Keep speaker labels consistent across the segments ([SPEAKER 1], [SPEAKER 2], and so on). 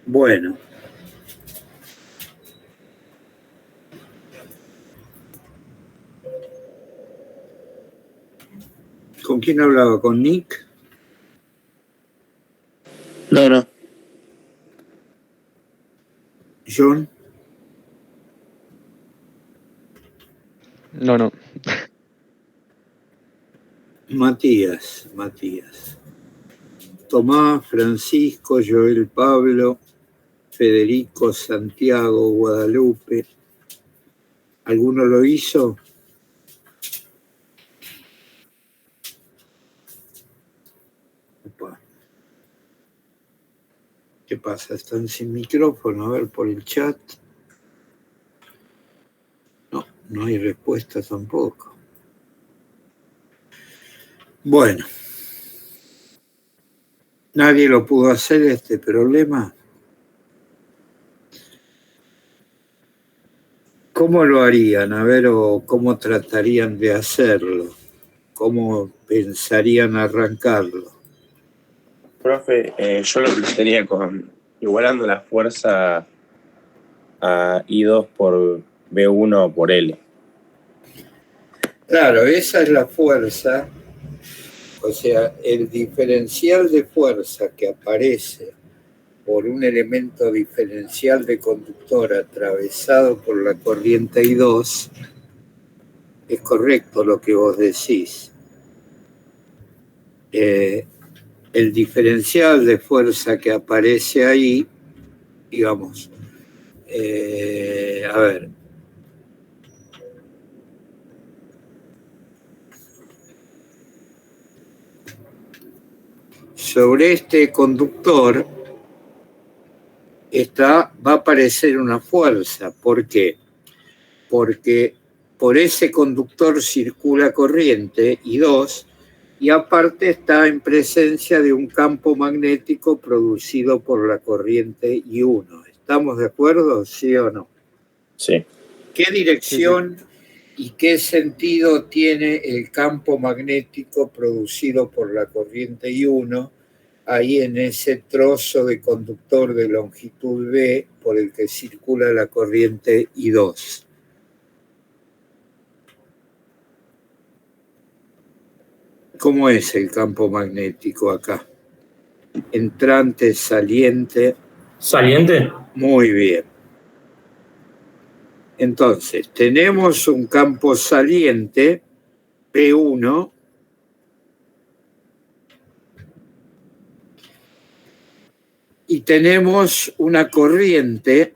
[SPEAKER 1] Bueno. ¿Con quién hablaba? ¿Con Nick?
[SPEAKER 2] No.
[SPEAKER 1] ¿John?
[SPEAKER 3] No.
[SPEAKER 1] Matías. Tomás, Francisco, Joel, Pablo, Federico, Santiago, Guadalupe. ¿Alguno lo hizo? Opa. ¿Qué pasa? ¿Están sin micrófono? A ver, por el chat. No hay respuesta tampoco. Bueno. ¿Nadie lo pudo hacer este problema? ¿Cómo lo harían? A ver, o cómo tratarían de hacerlo. ¿Cómo pensarían arrancarlo?
[SPEAKER 2] Profe, yo lo plantearía igualando la fuerza a I2 por B1 por L.
[SPEAKER 1] Claro, esa es la fuerza, o sea, el diferencial de fuerza que aparece por un elemento diferencial de conductor atravesado por la corriente I2, es correcto lo que vos decís. El diferencial de fuerza que aparece ahí, digamos, a ver, sobre este conductor va a aparecer una fuerza. ¿Por qué? Porque por ese conductor circula corriente I2 y aparte está en presencia de un campo magnético producido por la corriente I1. ¿Estamos de acuerdo? ¿Sí o no?
[SPEAKER 2] Sí.
[SPEAKER 1] ¿Qué dirección y qué sentido tiene el campo magnético producido por la corriente I1 ahí en ese trozo de conductor de longitud B por el que circula la corriente I2? ¿Cómo es el campo magnético acá? Entrante, saliente.
[SPEAKER 4] ¿Saliente?
[SPEAKER 1] Muy bien. Entonces, tenemos un campo saliente, P1, y tenemos una corriente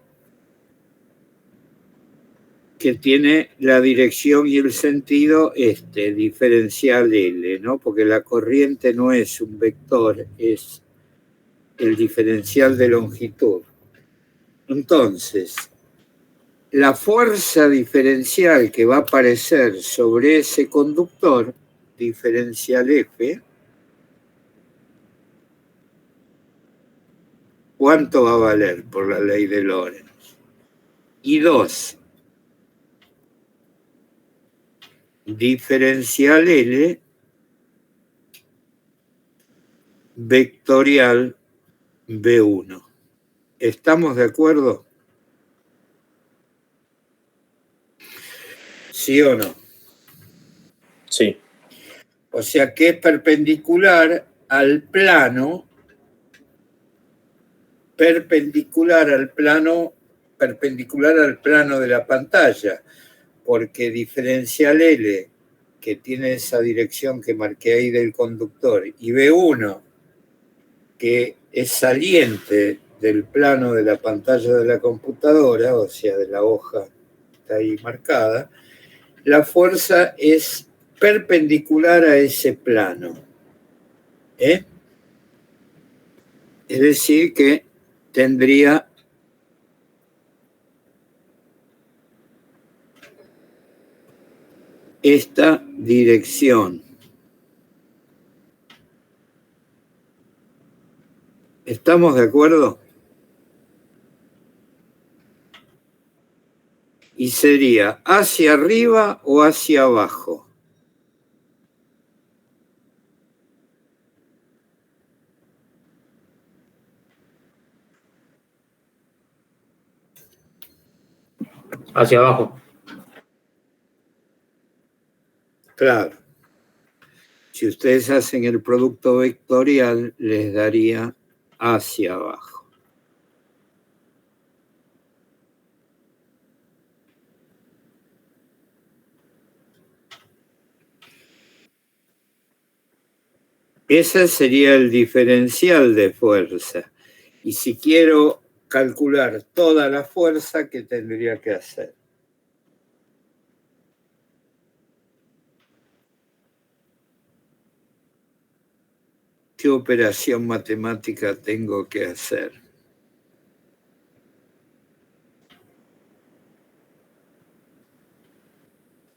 [SPEAKER 1] que tiene la dirección y el sentido diferencial L, ¿no? Porque la corriente no es un vector, es el diferencial de longitud. Entonces, la fuerza diferencial que va a aparecer sobre ese conductor, diferencial F, ¿cuánto va a valer por la ley de Lorentz? I2, diferencial L, vectorial B1. ¿Estamos de acuerdo? ¿Sí o no?
[SPEAKER 2] Sí.
[SPEAKER 1] O sea que es perpendicular al plano de la pantalla, porque diferencial L, que tiene esa dirección que marqué ahí del conductor, y B1, que es saliente del plano de la pantalla de la computadora, o sea, de la hoja que está ahí marcada, la fuerza es perpendicular a ese plano. Es decir, que tendría esta dirección. ¿Estamos de acuerdo? Y sería hacia arriba o hacia abajo.
[SPEAKER 3] Hacia abajo.
[SPEAKER 1] Claro. Si ustedes hacen el producto vectorial, les daría hacia abajo. Ese sería el diferencial de fuerza. Y si quiero calcular toda la fuerza, ¿qué tendría que hacer? ¿Qué operación matemática tengo que hacer?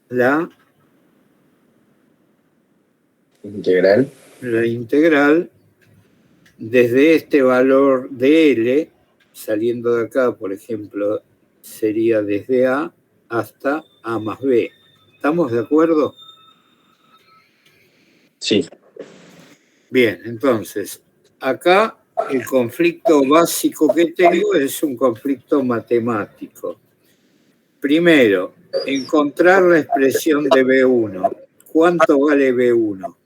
[SPEAKER 1] La
[SPEAKER 2] Integral.
[SPEAKER 1] La integral desde este valor de L, saliendo de acá, por ejemplo, sería desde A hasta A más B. ¿Estamos de acuerdo?
[SPEAKER 2] Sí.
[SPEAKER 1] Bien, entonces, acá el conflicto básico que tengo es un conflicto matemático. Primero, encontrar la expresión de B1. ¿Cuánto vale B1?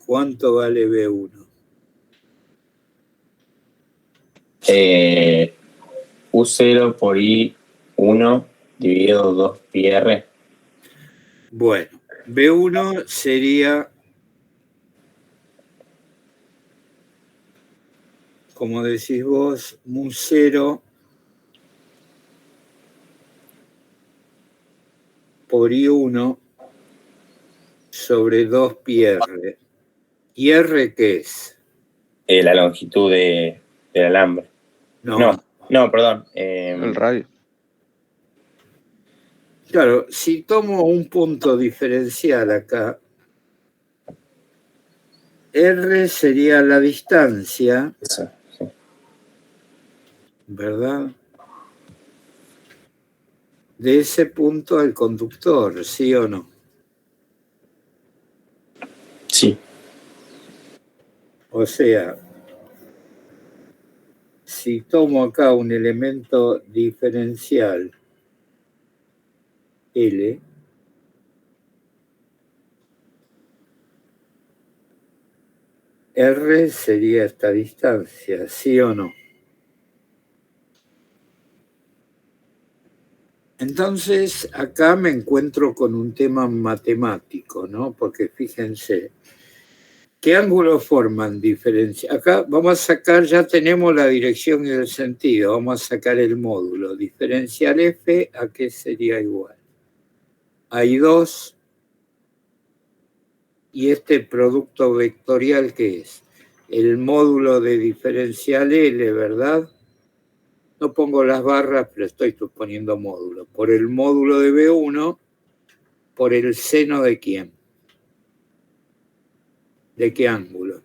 [SPEAKER 1] ¿Cuánto vale B1?
[SPEAKER 2] U0 por I1 dividido 2πr.
[SPEAKER 1] Bueno, B1 sería, como decís vos, mu0 por I1 sobre 2πr. ¿Y R qué es?
[SPEAKER 2] La longitud del alambre. No, perdón.
[SPEAKER 4] El radio.
[SPEAKER 1] Claro, si tomo un punto diferencial acá, R sería la distancia,
[SPEAKER 2] Eso, sí.
[SPEAKER 1] ¿verdad? De ese punto al conductor, ¿sí o no?
[SPEAKER 2] Sí.
[SPEAKER 1] O sea, si tomo acá un elemento diferencial L, R sería esta distancia, ¿sí o no? Entonces, acá me encuentro con un tema matemático, ¿no? Porque fíjense, ¿qué ángulos forman diferencia? Acá vamos a sacar, ya tenemos la dirección y el sentido, vamos a sacar el módulo. Diferencial F, ¿a qué sería igual? Hay dos, y este producto vectorial, ¿qué es? El módulo de diferencial L, ¿verdad? No pongo las barras, pero estoy poniendo módulo. Por el módulo de B1, por el seno de quién. ¿De qué ángulo?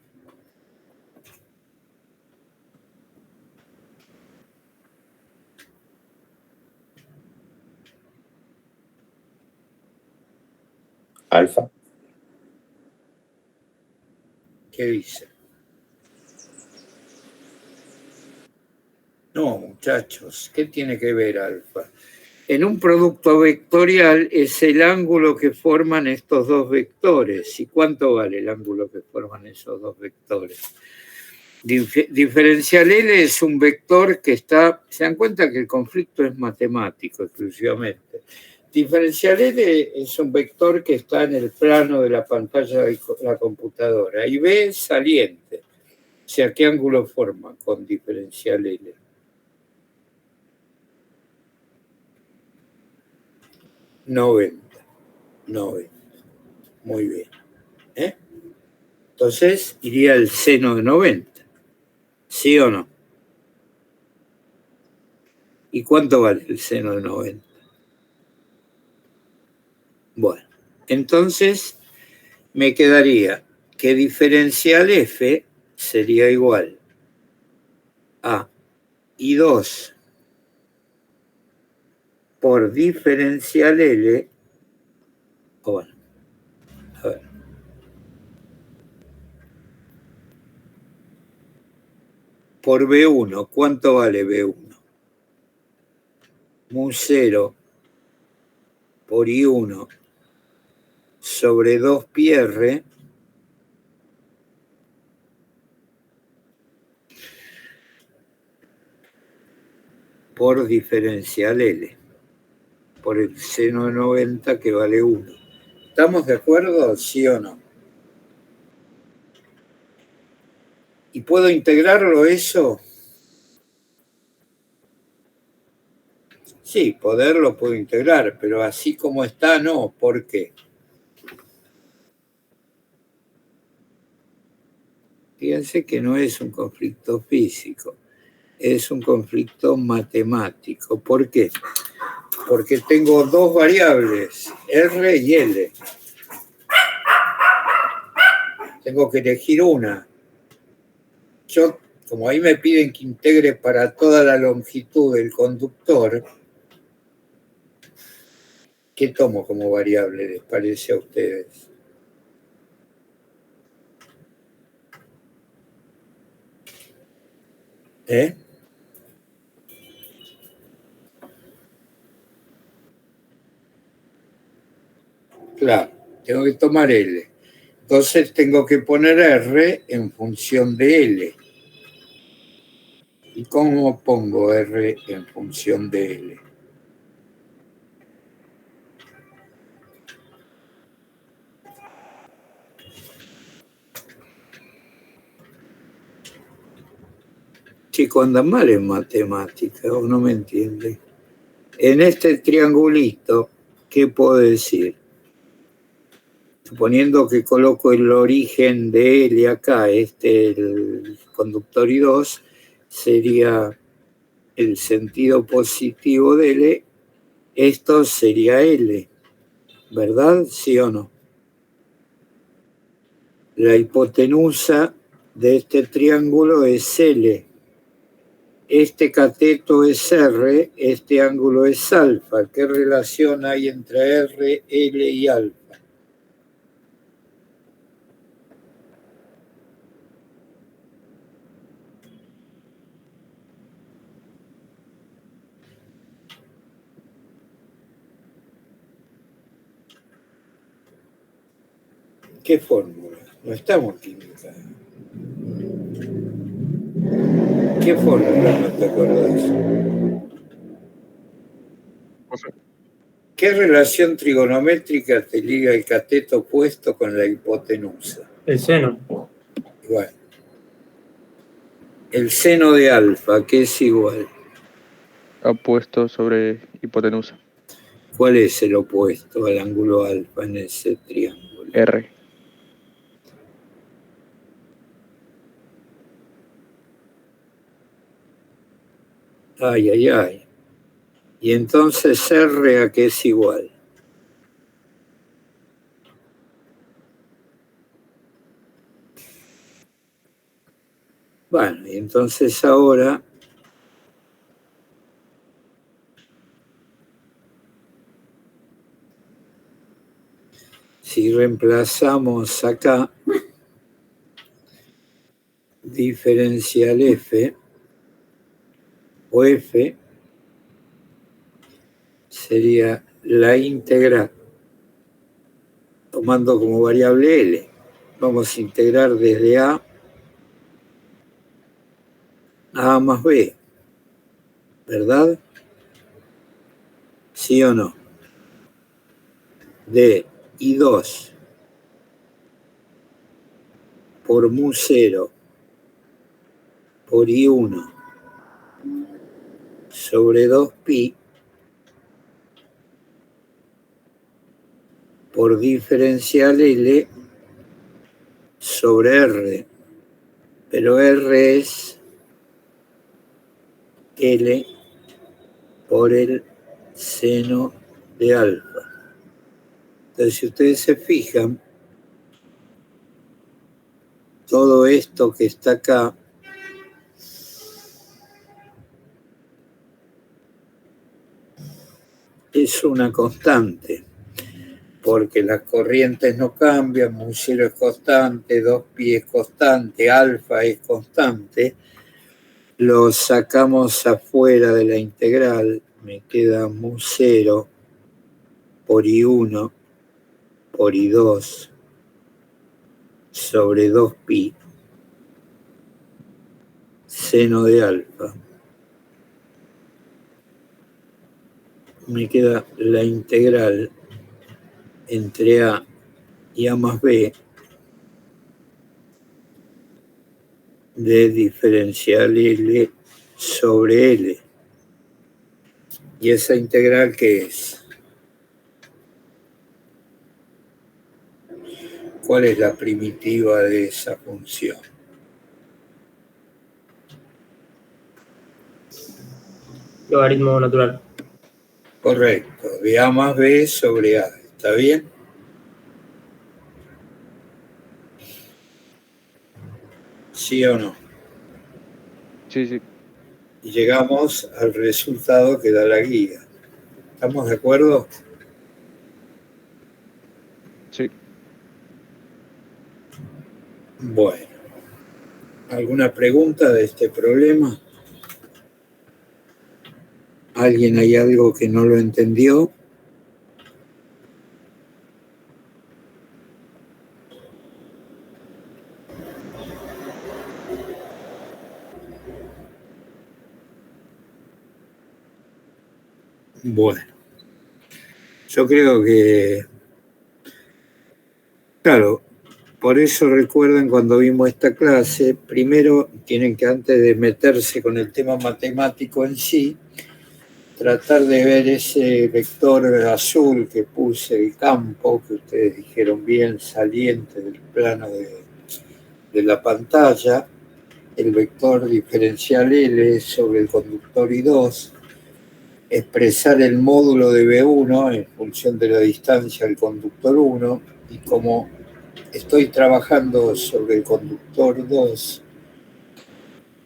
[SPEAKER 2] Alfa.
[SPEAKER 1] ¿Qué dice? No, muchachos, ¿qué tiene que ver alfa? En un producto vectorial es el ángulo que forman estos dos vectores. ¿Y cuánto vale el ángulo que forman esos dos vectores? Diferencial L es un vector que está... Se dan cuenta que el conflicto es matemático exclusivamente. Diferencial L es un vector que está en el plano de la pantalla de la computadora. Y B es saliente. O sea, ¿qué ángulo forma con diferencial L? Noventa. Muy bien. Entonces iría el seno de 90. ¿Sí o no? ¿Y cuánto vale el seno de 90? Bueno, entonces me quedaría que diferencial F sería igual a I2 por diferencial L. Bueno, a ver. por B1. ¿Cuánto vale B1? Mu 0 por I1 sobre 2πr por diferencial L, por el seno de 90 que vale 1. ¿Estamos de acuerdo, sí o no? ¿Y puedo integrarlo eso? Sí, poderlo puedo integrar, pero así como está, no. ¿Por qué? Fíjense que no es un conflicto físico, es un conflicto matemático. ¿Por qué? Porque tengo dos variables, R y L. Tengo que elegir una. Yo, como ahí me piden que integre para toda la longitud del conductor, ¿qué tomo como variable, les parece a ustedes? ¿Eh? Claro, tengo que tomar L. Entonces tengo que poner R en función de L. ¿Y cómo pongo R en función de L? Chicos, andan mal en matemática, o no me entiende. En este triangulito, ¿qué puedo decir? Suponiendo que coloco el origen de L acá, el conductor I2, sería el sentido positivo de L, esto sería L, ¿verdad? ¿Sí o no? La hipotenusa de este triángulo es L. Este cateto es R, este ángulo es alfa. ¿Qué relación hay entre R, L y alfa? ¿Qué fórmula? No estamos en química. ¿Qué fórmula no te acordás? ¿Qué relación trigonométrica te liga el cateto opuesto con la hipotenusa?
[SPEAKER 3] El seno.
[SPEAKER 1] Igual. El seno de alfa, ¿qué es igual?
[SPEAKER 4] Opuesto sobre hipotenusa.
[SPEAKER 1] ¿Cuál es el opuesto al ángulo alfa en ese triángulo?
[SPEAKER 4] R.
[SPEAKER 1] Ay, ay, ay. Y entonces R a qué es igual. Bueno, y entonces ahora si reemplazamos acá diferencial F o F sería la integral tomando como variable L. Vamos a integrar desde A más B, ¿verdad? ¿Sí o no? De I2 por mu 0 por I1 sobre 2pi por diferencial L sobre R, pero R es L por el seno de alfa. Entonces, si ustedes se fijan, todo esto que está acá es una constante, porque las corrientes no cambian, mu 0 es constante, 2pi es constante, alfa es constante, lo sacamos afuera de la integral, me queda mu 0 por I1 por I2 sobre 2pi seno de alfa. Me queda la integral entre A y A más B de diferencial L sobre L. ¿Y esa integral qué es? ¿Cuál es la primitiva de esa función?
[SPEAKER 3] Logaritmo natural.
[SPEAKER 1] Correcto, de A más B sobre A. ¿Está bien? ¿Sí o no?
[SPEAKER 4] Sí, sí.
[SPEAKER 1] Y llegamos al resultado que da la guía. ¿Estamos de acuerdo?
[SPEAKER 4] Sí.
[SPEAKER 1] Bueno, ¿alguna pregunta de este problema? ¿Alguien hay algo que no lo entendió? Bueno, yo creo que, claro, por eso recuerden cuando vimos esta clase, primero tienen que, antes de meterse con el tema matemático en sí, tratar de ver ese vector azul que puse, el campo, que ustedes dijeron bien, saliente del plano de la pantalla, el vector diferencial L sobre el conductor I2, expresar el módulo de B1 en función de la distancia al conductor 1, y como estoy trabajando sobre el conductor 2,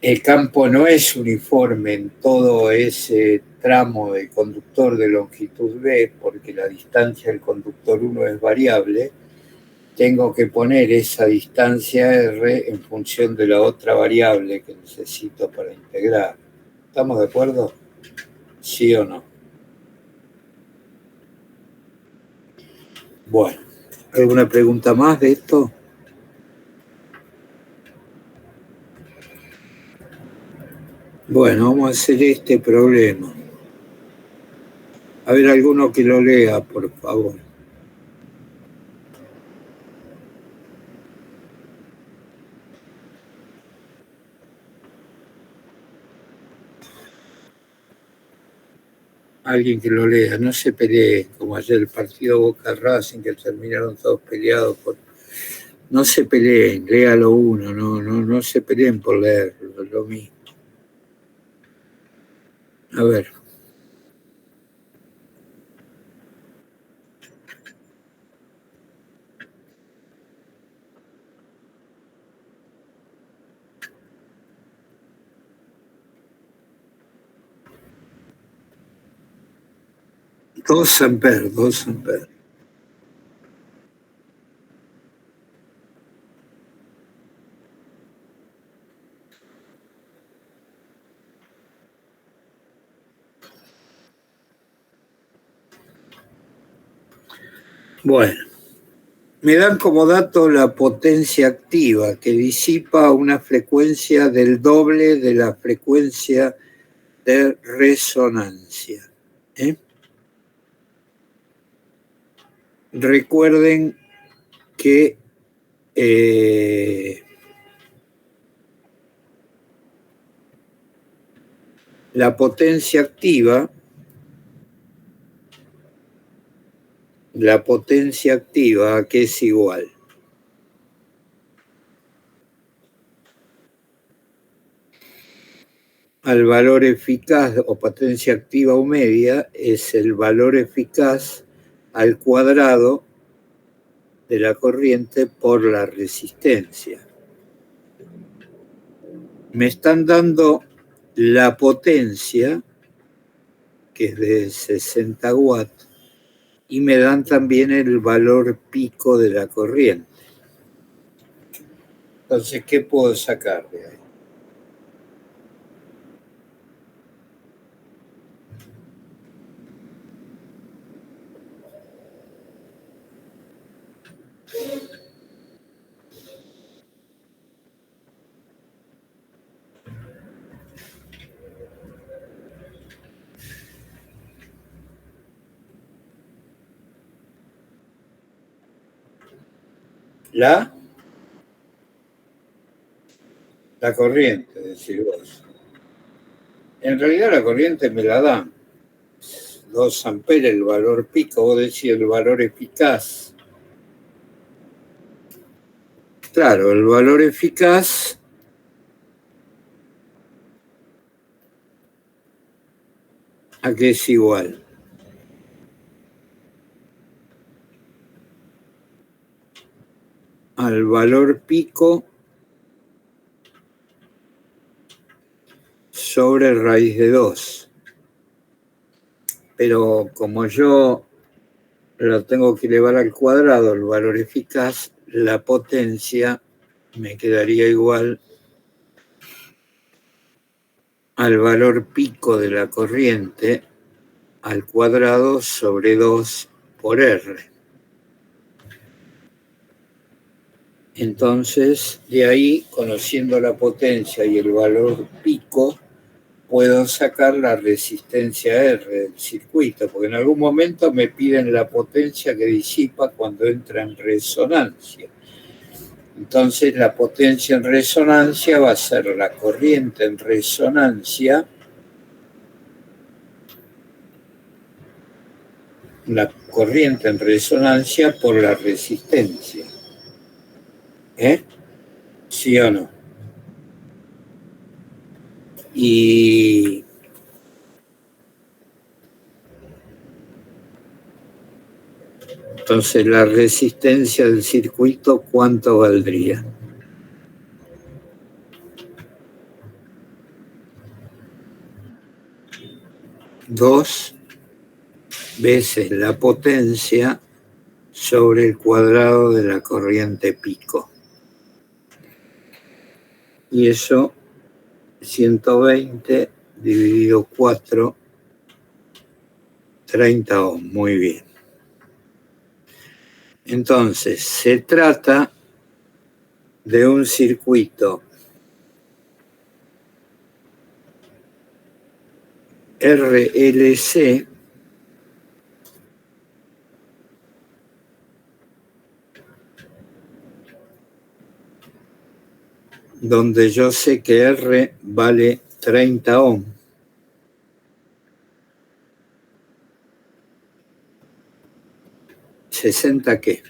[SPEAKER 1] el campo no es uniforme en todo ese tramo del conductor de longitud B, porque la distancia del conductor 1 es variable. Tengo que poner esa distancia R en función de la otra variable que necesito para integrar. ¿Estamos de acuerdo? ¿Sí o no? Bueno, ¿alguna pregunta más de esto? Bueno, vamos a hacer este problema. A ver, alguno que lo lea, por favor. Alguien que lo lea, no se pelee, como ayer el partido Boca Racing, que terminaron todos peleados por... No se peleen, léalo uno, no se peleen por leer lo mismo. A ver. Dos amperes. Bueno, me dan como dato la potencia activa que disipa una frecuencia del doble de la frecuencia de resonancia. Recuerden que la potencia activa ¿a qué es igual? Al valor eficaz, o potencia activa o media, es el valor eficaz al cuadrado de la corriente por la resistencia. Me están dando la potencia, que es de 60 watts, y me dan también el valor pico de la corriente. Entonces, ¿qué puedo sacar de ahí? La corriente, decís vos. En realidad la corriente me la dan. 2 amperes el valor pico, vos decís el valor eficaz. Claro, el valor eficaz ¿a qué es igual? Al valor pico sobre raíz de 2. Pero como yo lo tengo que elevar al cuadrado, el valor eficaz, la potencia me quedaría igual al valor pico de la corriente al cuadrado sobre 2 por R. Entonces, de ahí, conociendo la potencia y el valor pico, puedo sacar la resistencia R del circuito, porque en algún momento me piden la potencia que disipa cuando entra en resonancia. Entonces, la potencia en resonancia va a ser la corriente en resonancia, por la resistencia. ¿Sí o no? Y entonces la resistencia del circuito, ¿cuánto valdría? Dos veces la potencia sobre el cuadrado de la corriente pico. Y eso, 120 dividido 4, 30 ohms. Muy bien. Entonces, se trata de un circuito RLC donde yo sé que R vale 30 ohms. ¿60 qué?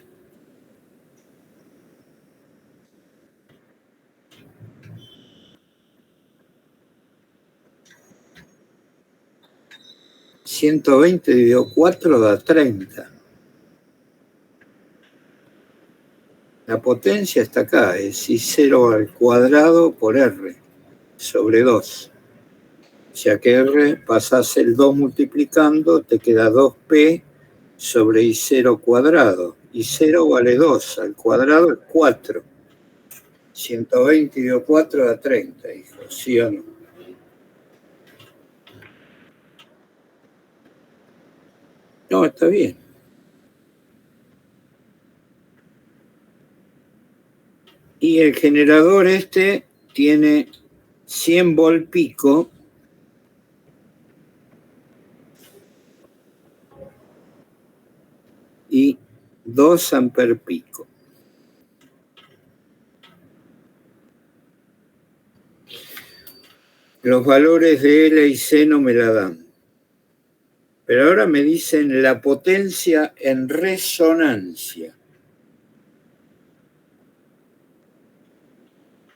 [SPEAKER 1] $120 dividido 4 da 30. La potencia está acá, es I0 al cuadrado por R sobre 2. O sea que R pasás el 2 multiplicando, te queda 2P sobre I0 cuadrado. I0 vale 2, al cuadrado es 4. 120 dividido 4 da 30, hijo, ¿sí o no? No, está bien. Y el generador este tiene 100 volt pico y 2 amper pico. Los valores de L y C no me la dan. Pero ahora me dicen la potencia en resonancia.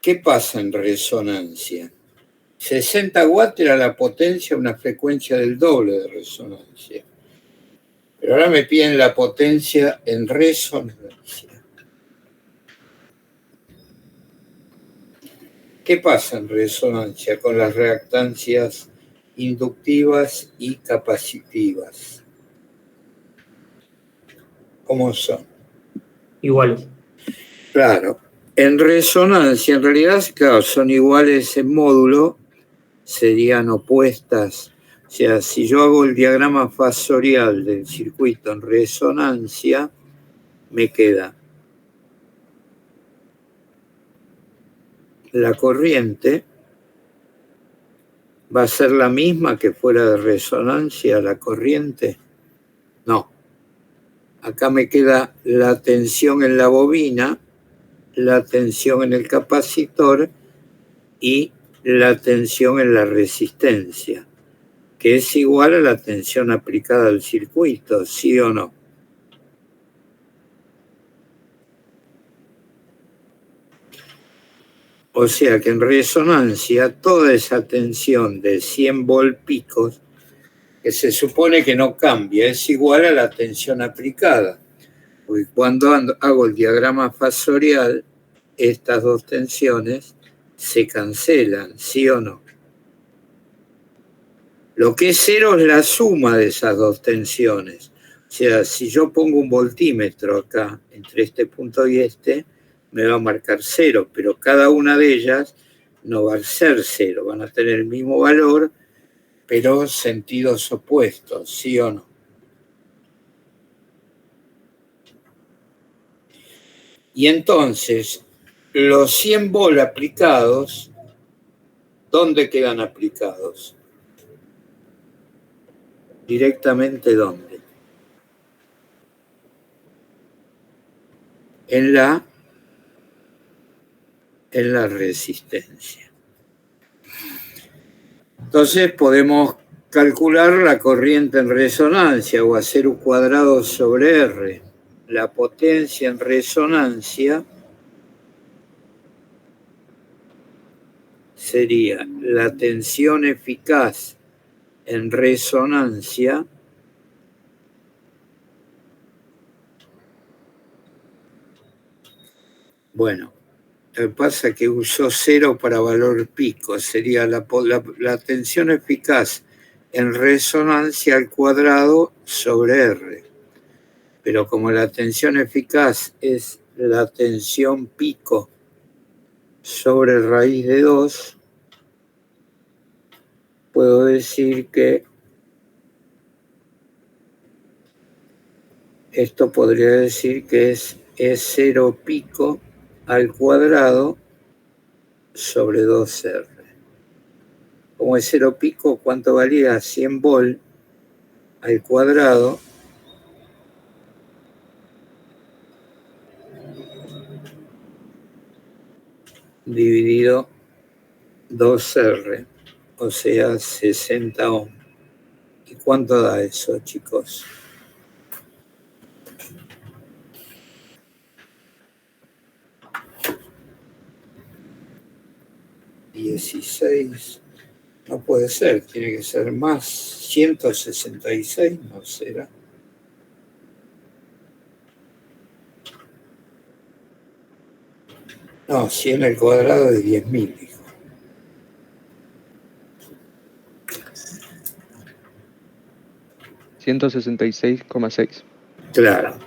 [SPEAKER 1] ¿Qué pasa en resonancia? 60 watts era la potencia, una frecuencia del doble de resonancia. Pero ahora me piden la potencia en resonancia. ¿Qué pasa en resonancia con las reactancias inductivas y capacitivas? ¿Cómo son?
[SPEAKER 3] Iguales.
[SPEAKER 1] Claro. En resonancia, en realidad, claro, son iguales en módulo, serían opuestas. O sea, si yo hago el diagrama fasorial del circuito en resonancia, me queda la corriente, ¿va a ser la misma que fuera de resonancia la corriente? No. Acá me queda la tensión en la bobina, la tensión en el capacitor y la tensión en la resistencia, que es igual a la tensión aplicada al circuito, ¿sí o no? O sea que en resonancia toda esa tensión de 100 volt picos, que se supone que no cambia, es igual a la tensión aplicada. Porque cuando hago el diagrama fasorial, estas dos tensiones se cancelan, ¿sí o no? Lo que es cero es la suma de esas dos tensiones. O sea, si yo pongo un voltímetro acá, entre este punto y este, me va a marcar cero, pero cada una de ellas no va a ser cero, van a tener el mismo valor, pero sentidos opuestos, ¿sí o no? Y entonces, los 100 volt aplicados, ¿dónde quedan aplicados? ¿Directamente dónde? En la resistencia. Entonces podemos calcular la corriente en resonancia o hacer U cuadrado sobre R. La potencia en resonancia sería la tensión eficaz en resonancia bueno, lo que pasa es que usó cero para valor pico, sería la tensión eficaz en resonancia al cuadrado sobre R. Pero como la tensión eficaz es la tensión pico sobre raíz de 2, puedo decir que esto podría decir que es E0 pico al cuadrado sobre 2R. Como E0 pico, ¿cuánto valía? 100 volt al cuadrado dividido 2R, o sea, 60 ohm. ¿Y cuánto da eso, chicos? 16. No puede ser, tiene que ser más. 166, ¿no será? No, 100 al cuadrado de 10.000, dijo.
[SPEAKER 4] $166,6.
[SPEAKER 1] Claro.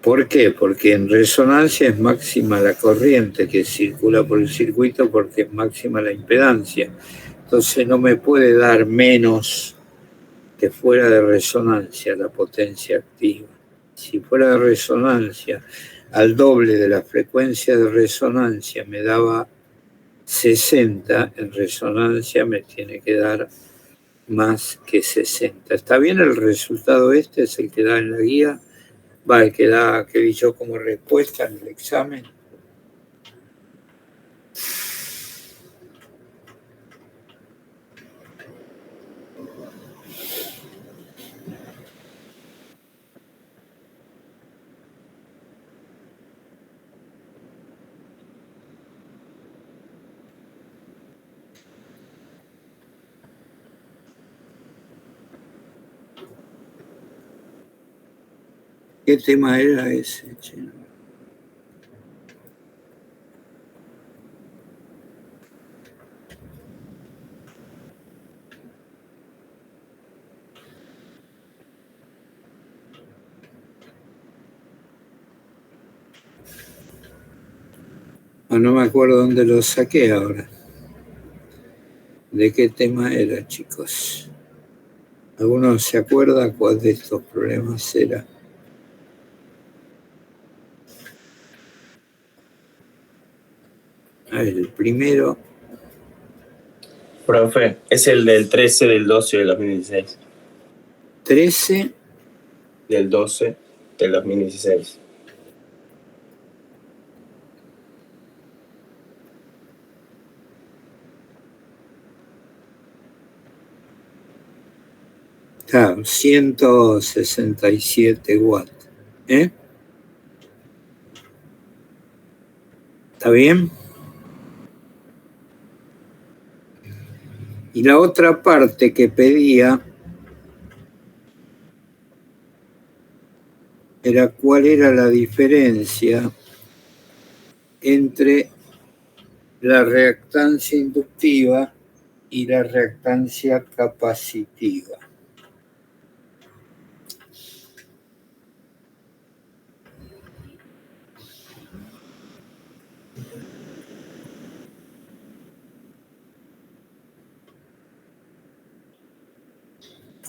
[SPEAKER 1] ¿Por qué? Porque en resonancia es máxima la corriente que circula por el circuito porque es máxima la impedancia. Entonces no me puede dar menos que fuera de resonancia la potencia activa. Si fuera de resonancia, al doble de la frecuencia de resonancia me daba 60, en resonancia me tiene que dar más que 60. ¿Está bien el resultado este? ¿Es el que da en la guía? Va, el que da, que vi yo como respuesta en el examen. ¿Qué tema era ese, che? No me acuerdo dónde lo saqué ahora. ¿De qué tema era, chicos? ¿Alguno se acuerda cuál de estos problemas era? A ver, el primero.
[SPEAKER 2] Profe, es el del 13, del 12 del 2016.
[SPEAKER 1] 13
[SPEAKER 2] del 12 del 2016.
[SPEAKER 1] Claro, 167 watts. ¿Eh? ¿Está bien? Y la otra parte que pedía era cuál era la diferencia entre la reactancia inductiva y la reactancia capacitiva.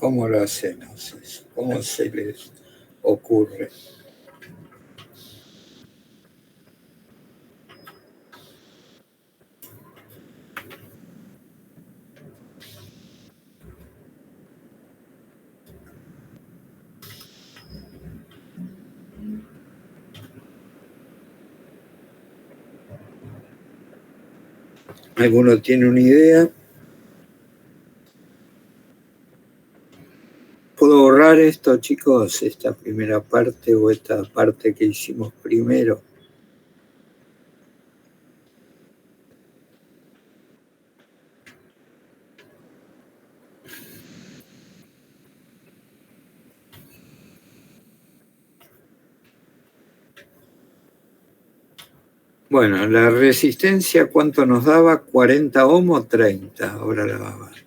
[SPEAKER 1] ¿Cómo lo hacemos eso? ¿Cómo se les ocurre? ¿Alguno tiene una idea? ¿Puedo borrar esto, chicos? Esta primera parte o esta parte que hicimos primero. Bueno, la resistencia, ¿cuánto nos daba? ¿40 ohm o 30? Ahora la va a ver.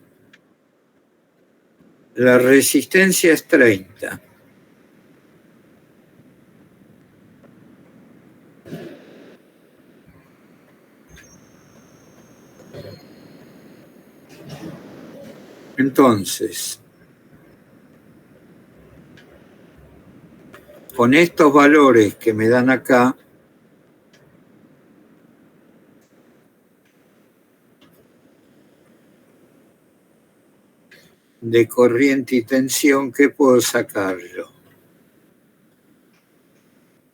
[SPEAKER 1] La resistencia es 30. Entonces, con estos valores que me dan acá, de corriente y tensión, ¿qué puedo sacar yo?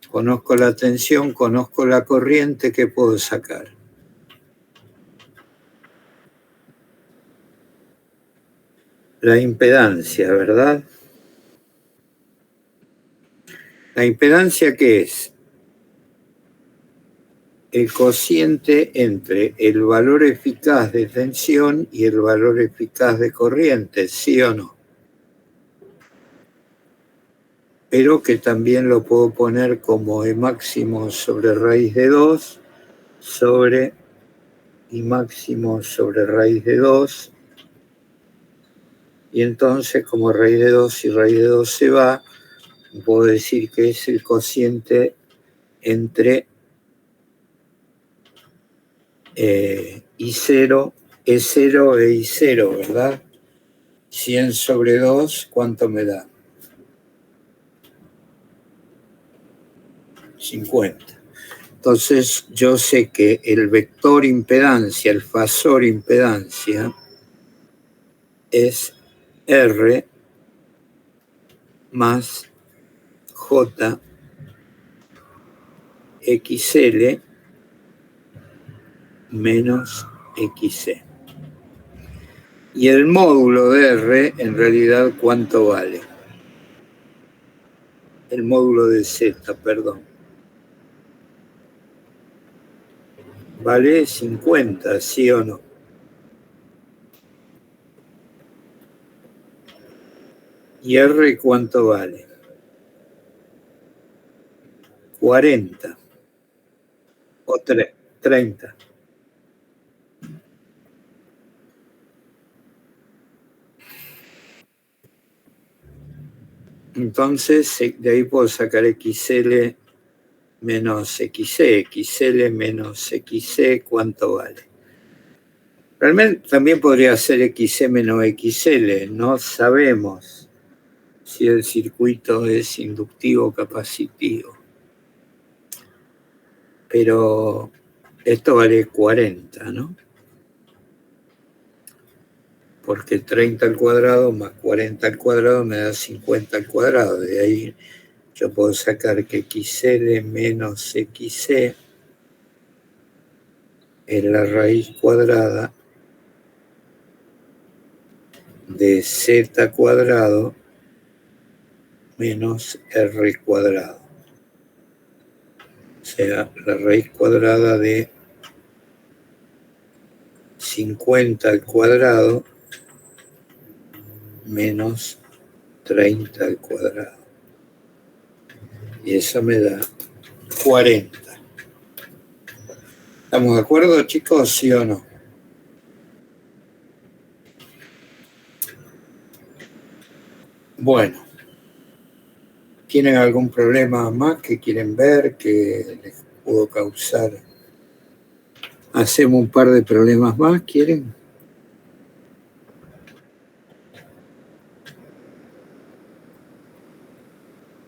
[SPEAKER 1] Conozco la tensión, conozco la corriente, ¿qué puedo sacar? La impedancia, ¿verdad? ¿La impedancia qué es? El cociente entre el valor eficaz de tensión y el valor eficaz de corriente, ¿sí o no? Pero que también lo puedo poner como E máximo sobre raíz de 2 sobre I máximo sobre raíz de 2. Y entonces, como raíz de 2 y raíz de 2 se va, puedo decir que es el cociente entre I0, E0 e I0, ¿verdad? 100 sobre 2, ¿cuánto me da? 50. Entonces yo sé que el vector impedancia, el fasor impedancia, es R más J XL menos XC. Y el módulo de R, en realidad, ¿cuánto vale? El módulo de Z, perdón. Vale 50, ¿sí o no? ¿Y R cuánto vale? 40 o 30. Entonces, de ahí puedo sacar XL menos XC. XL menos XC, ¿cuánto vale? Realmente también podría ser XC menos XL. No sabemos si el circuito es inductivo o capacitivo. Pero esto vale 40, ¿no? Porque 30 al cuadrado más 40 al cuadrado me da 50 al cuadrado. De ahí yo puedo sacar que XL menos XC es la raíz cuadrada de z cuadrado menos r cuadrado. O sea, la raíz cuadrada de 50 al cuadrado menos 30 al cuadrado. Y eso me da 40. ¿Estamos de acuerdo, chicos? ¿Sí o no? Bueno. ¿Tienen algún problema más que quieren ver, que les pudo causar? ¿Hacemos un par de problemas más? ¿Quieren?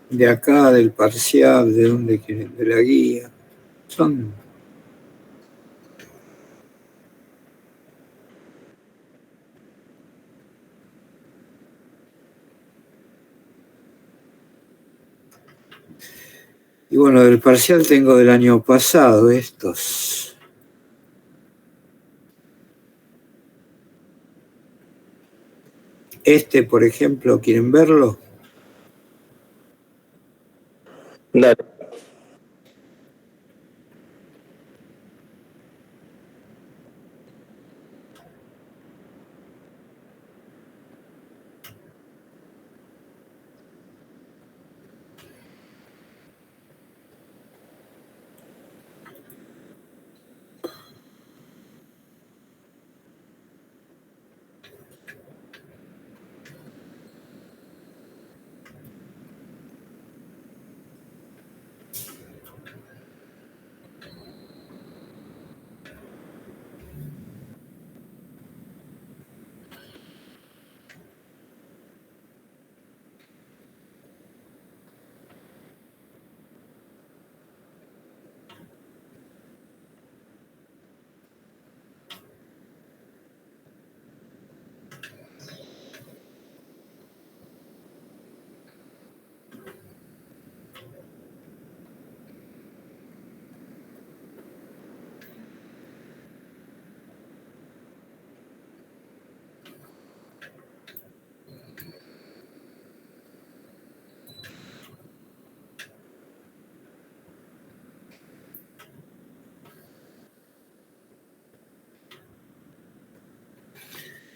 [SPEAKER 1] De acá, del parcial, ¿de dónde quieren? De la guía. Son... Y bueno, del parcial tengo del año pasado estos. Este, por ejemplo, ¿quieren verlo?
[SPEAKER 2] Dale.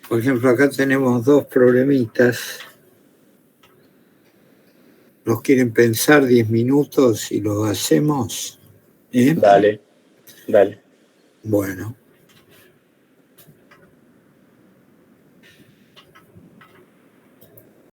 [SPEAKER 1] Por ejemplo, acá tenemos dos problemitas. ¿Los quieren pensar 10 minutos y los hacemos?
[SPEAKER 2] Dale, dale.
[SPEAKER 1] Bueno.